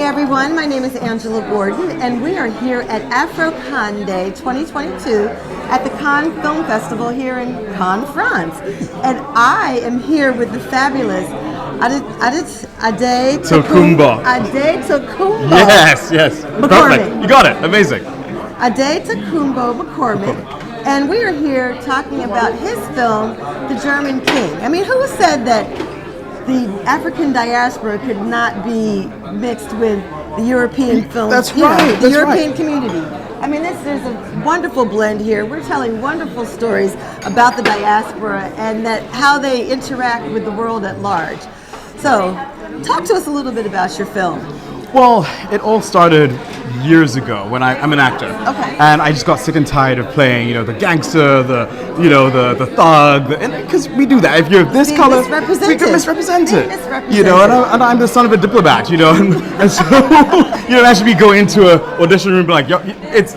everyone, my name is Angela Gordon, and we are here at AfroCannes Day 2022 at the Cannes Film Festival here in Cannes, France. And I am here with the fabulous Adetokumboh. Adetokumboh. Yes. Perfect. You got it. Amazing. Adetokumboh M Cormack. And we are here talking about his film, The German King. I mean, who said that the African diaspora could not be mixed with the European film? That's right. The European community. I mean, there's a wonderful blend here. We're telling wonderful stories about the diaspora and how they interact with the world at large. So, talk to us a little bit about your film. Well, it all started years ago when I'm an actor. Okay. And I just got sick and tired of playing, the gangster, the thug, because we do that. If you're this Being color, misrepresented. we get misrepresented. Being misrepresented. And I'm the son of a diplomat, and so that should be going into an audition room and be like,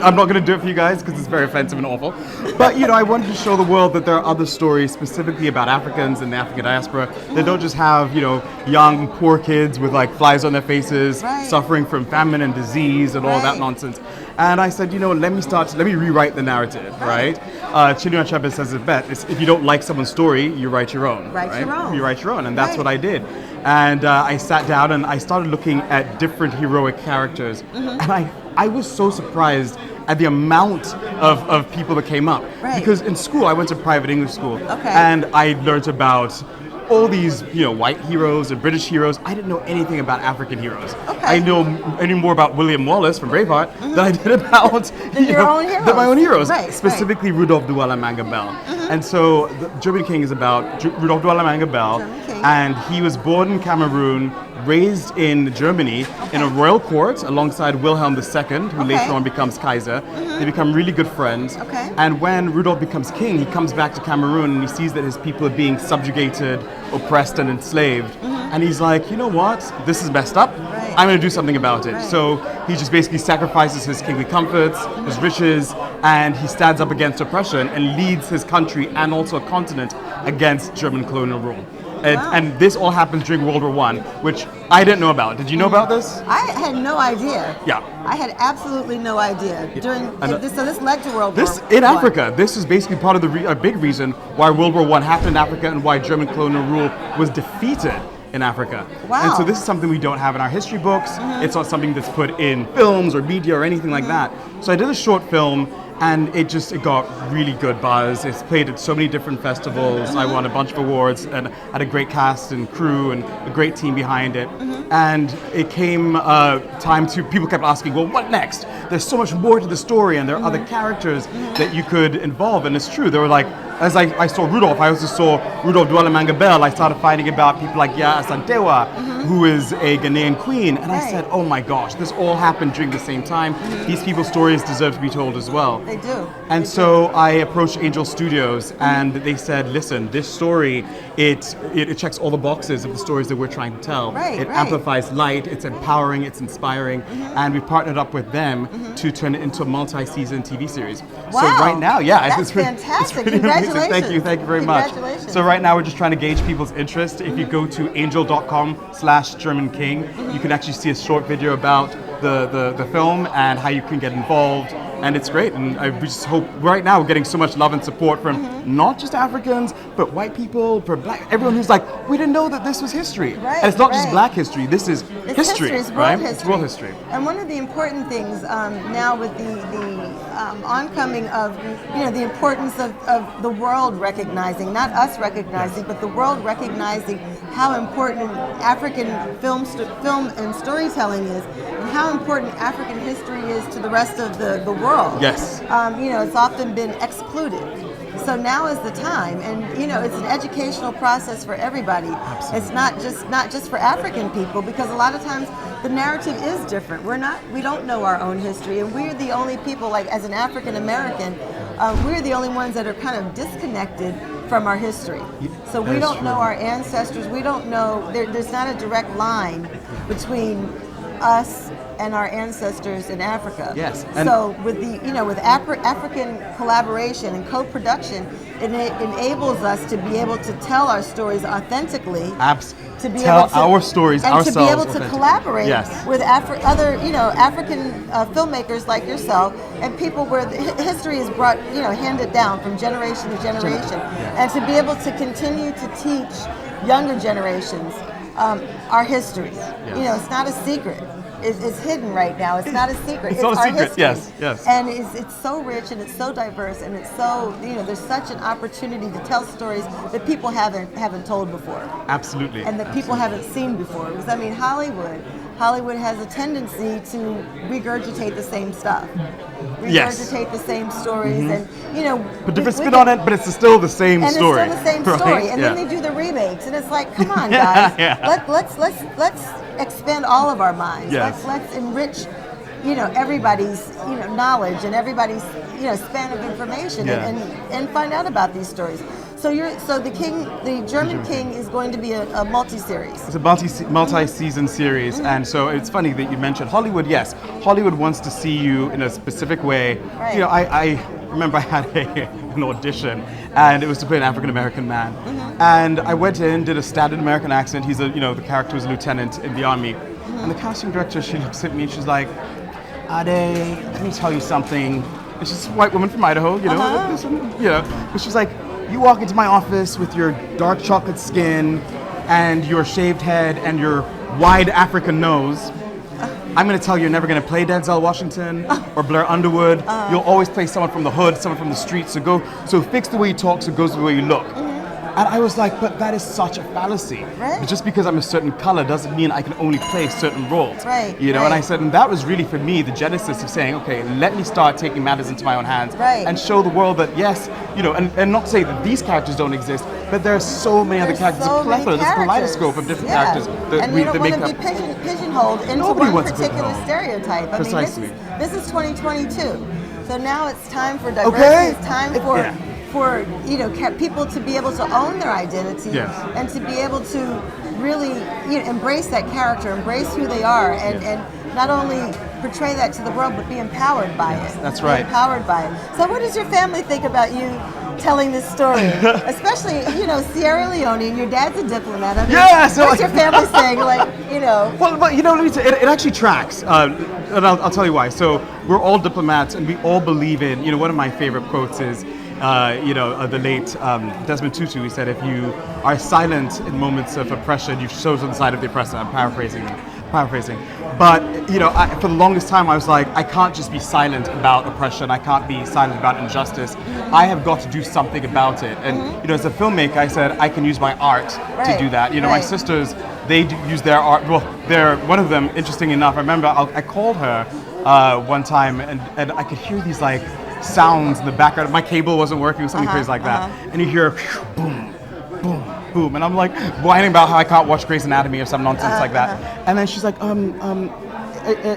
I'm not going to do it for you guys because it's very offensive and awful. But I wanted to show the world that there are other stories specifically about Africans and the African diaspora that don't just have young poor kids with like flies on their faces, suffering from famine and disease and all that nonsense. And I said, let me rewrite the narrative, right? Chinua Achebe says it best. If you don't like someone's story, you write your own. You write your own, and that's what I did. And I sat down and I started looking at different heroic characters, and I was so surprised at the amount of people that came up. Because in school, I went to private English school, and I learned about all these, white heroes and British heroes. I didn't know anything about African heroes. I knew more about William Wallace from Braveheart than I did about my own heroes. Specifically Rudolph Douala Mangabell. And so the German King is about Rudolph Douala Mangabell, and he was born in Cameroon, raised in Germany in a royal court alongside Wilhelm II, who later on becomes Kaiser. They become really good friends. And when Rudolph becomes king, he comes back to Cameroon and he sees that his people are being subjugated, oppressed, and enslaved. And he's like, you know what? This is messed up. I'm going to do something about it. So he just basically sacrifices his kingly comforts, his riches, and he stands up against oppression and leads his country and also a continent against German colonial rule. And this all happens during World War I, which I didn't know about. Did you know about this? I had no idea. Yeah. I had absolutely no idea. So this led to World War I. In Africa, this is basically part of a big reason why World War I happened in Africa and why German colonial rule was defeated in Africa. And so this is something we don't have in our history books. It's not something that's put in films or media or anything like that. So I did a short film, and it got really good buzz. It's played at so many different festivals. I won a bunch of awards and had a great cast and crew and a great team behind it. And it came time to, people kept asking, well, what next? There's so much more to the story and there are other characters that you could involve. And it's true, they were like, as I saw Rudolph, I also saw Rudolph Douala Mangabell. I started finding about people like Yaa Asantewaa, who is a Ghanaian queen. And I said, oh my gosh, this all happened during the same time. These people's stories deserve to be told as well. They do. And so I approached Angel Studios and they said, listen, this story, it checks all the boxes of the stories that we're trying to tell. It amplifies light, it's empowering, it's inspiring. And we partnered up with them to turn it into a multi-season TV series. Wow. So right now, that's fantastic. Congratulations. Thank you very much. So right now we're just trying to gauge people's interest. If you go to angel.com/German King, you can actually see a short video about the film and how you can get involved. And it's great, and we just hope, right now we're getting so much love and support from not just Africans, but white people, for black, everyone who's like, we didn't know that this was history. And it's not just black history, this is history, it's right? History. It's world history. And one of the important things now with the oncoming of, the importance of the world recognizing, not us recognizing, but the world recognizing how important African film and storytelling is, and how important African history is to the rest of the world. Yes. It's often been excluded. So now is the time, and it's an educational process for everybody. Absolutely. It's not just for African people, because a lot of times the narrative is different. We don't know our own history, and we're the only people, like as an African American, we're the only ones that are kind of disconnected from our history. So we don't know our ancestors. We don't know. There's not a direct line between us and our ancestors in Africa. Yes. So with the with African collaboration and co-production, it enables us to be able to tell our stories authentically. To be tell able to, our stories and ourselves. To be able to collaborate with other African filmmakers like yourself and people where the history is brought handed down from generation to generation, and to be able to continue to teach younger generations our history. Yes. It's not a secret. It's hidden right now. It's not a secret. It's not a our secret. history. Yes. And it's so rich and it's so diverse and it's so there's such an opportunity to tell stories that people haven't told before. Absolutely. And that people haven't seen before. Because I mean, Hollywood has a tendency to regurgitate the same stuff. Regurgitate the same stories, and But different spin on it, but it's still the same story. And it's still the same story. Right? And then they do the remakes, and it's like, come on, guys, let's expand all of our minds. Yes. Let's enrich, everybody's knowledge and everybody's span of information, and find out about these stories. So the German King is going to be a multi-series. It's a multi-season series, and so it's funny that you mentioned Hollywood. Yes, Hollywood wants to see you in a specific way. Right. I remember I had an audition, and it was to play an African American man, and I went in, did a standard American accent. He's the character was a lieutenant in the army, and the casting director, she looks at me and she's like, "Ade, let me tell you something." And she's a white woman from Idaho, but she's like, "You walk into my office with your dark chocolate skin and your shaved head and your wide African nose. I'm going to tell you, you're never going to play Denzel Washington or Blair Underwood. You'll always play someone from the hood, someone from the street. So fix the way you talk, so it goes the way you look." And I was like, but that is such a fallacy. Right. But just because I'm a certain color doesn't mean I can only play certain roles. Right. And I said, and that was really for me the genesis of saying, okay, let me start taking matters into my own hands and show the world that yes, and not say that these characters don't exist, but there are so many other characters. So There's a kaleidoscope of different characters that and we you don't that want make to be up. pigeonholed into Nobody one wants to be particular pigeonholed. stereotype. I Precisely. mean, this is 2022. So now it's time for diversity. Okay. It's time for people to be able to own their identity and to be able to really embrace that character, embrace who they are, and not only portray that to the world, but be empowered by it. That's right. Be empowered by it. So what does your family think about you telling this story? Especially, Sierra Leone, and your dad's a diplomat. I mean, what's your family saying? Well, but let me say, it actually tracks, and I'll tell you why. So we're all diplomats, and we all believe in, one of my favorite quotes is, the late Desmond Tutu, he said, if you are silent in moments of oppression, you've chosen the side of the oppressor. I'm paraphrasing. But, for the longest time, I was like, I can't just be silent about oppression. I can't be silent about injustice. I have got to do something about it. And, as a filmmaker, I said, I can use my art to do that. My sisters, they use their art. Well, one of them, interesting enough, I remember I called her one time and I could hear these sounds in the background. My cable wasn't working or something crazy like that. And you hear boom, boom, boom. And I'm like whining about how I can't watch Grey's Anatomy or some nonsense like that. And then she's like,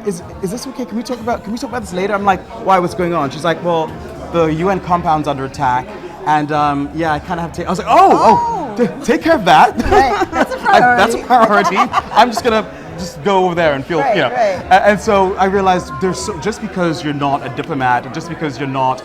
is this okay? Can we talk about this later? I'm like, why, what's going on? She's like, well, the UN compound's under attack. And I kind of have to I was like, take care of that. Right. That's a priority. That's a priority. I'm just going to just go over there and feel, Right. And so I realized just because you're not a diplomat, just because you're not,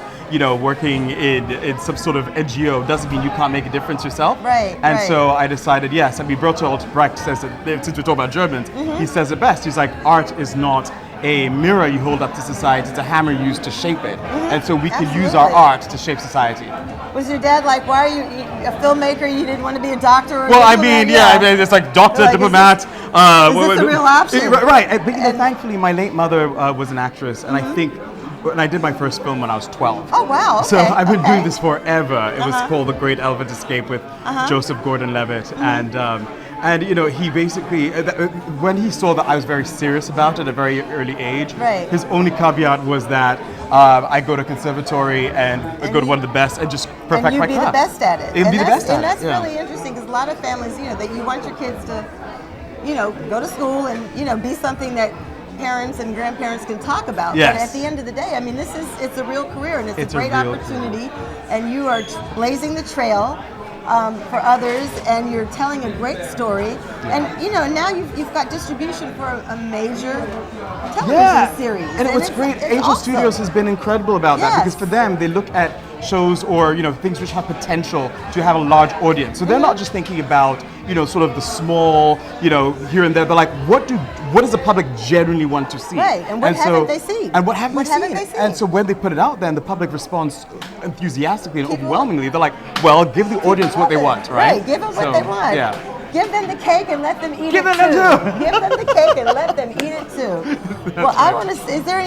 working in some sort of NGO doesn't mean you can't make a difference yourself. Right. And so I decided, yes. I mean, Bertolt Brecht says it, since we're talking about Germans, he says it best. He's like, art is not a mirror you hold up to society, it's a hammer used to shape it. And so we can use our art to shape society. Was your dad like, why are you a filmmaker? You didn't want to be a doctor or I mean, it's like doctor, diplomat. Is this a real option? Right. But thankfully, my late mother was an actress, and I think, and I did my first film when I was 12. Oh, wow. Okay. So I've been doing this forever. It was called The Great Elephant Escape with Joseph Gordon-Levitt. And he basically, when he saw that I was very serious about it at a very early age, his only caveat was that I go to conservatory and go to one of the best and just perfect my craft. And you'd be the best at it. And that's really interesting, because a lot of families, that you want your kids to, go to school and, be something that parents and grandparents can talk about. Yes. But at the end of the day, I mean, it's a real career, and it's a great opportunity, and you are blazing the trail for others, and you're telling a great story. And now you've got distribution for a major television series. And what's great, it's Angel awesome. Studios has been incredible about that, Yes. because for them, they look at shows or things which have potential to have a large audience. So they're not just thinking about sort of the small here and there. They're like, what does the public genuinely want to see? Right, and what haven't they seen? And what haven't they they seen? seen? And so when they put it out, then the public responds enthusiastically and overwhelmingly. They're like, well, give the audience what they want, right? Right, give them what they want. Yeah. Give them the cake and let them eat Give it them too. too. Give them the cake and let them eat it too. Well, I want to. Is there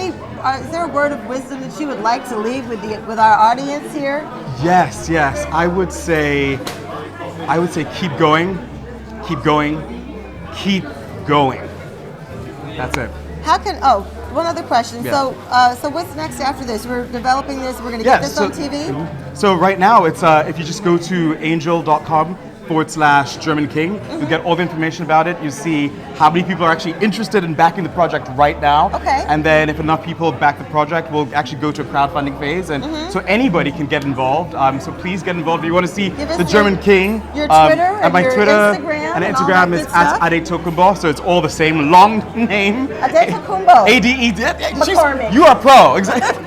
a word of wisdom that you would like to leave with our audience here? Yes. I would say keep going, keep going, keep going. That's it. One other question. Yeah. So what's next after this? We're developing this. We're going to get this on TV. So right now, it's if you just go to angel.com/German King, you get all the information about it. You see how many people are actually interested in backing the project right now. Okay. And then if enough people back the project, we'll actually go to a crowdfunding phase, and so anybody can get involved. So please get involved. If you want to see the German King, your Twitter and my your Twitter Instagram, and all Instagram that is good stuff. @Adetokumboh. So it's all the same long name. Adetokumboh. ADE. You are pro. Exactly.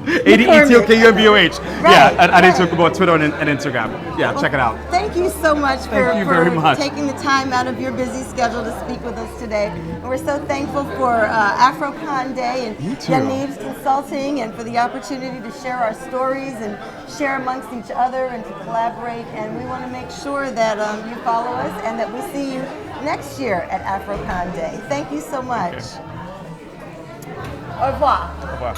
ADETOKUMBOH. Right, Yeah, at Adetokumboh, Twitter and Instagram. Yeah, check it out. Thank you so much Thank you very much. taking the time out of your busy schedule to speak with us today. And we're so thankful for AfroCannes Day and You too. Yaniv's Consulting, and for the opportunity to share our stories and share amongst each other and to collaborate. And we want to make sure that you follow us and that we see you next year at AfroCannes Day. Thank you so much. Au revoir. Au revoir.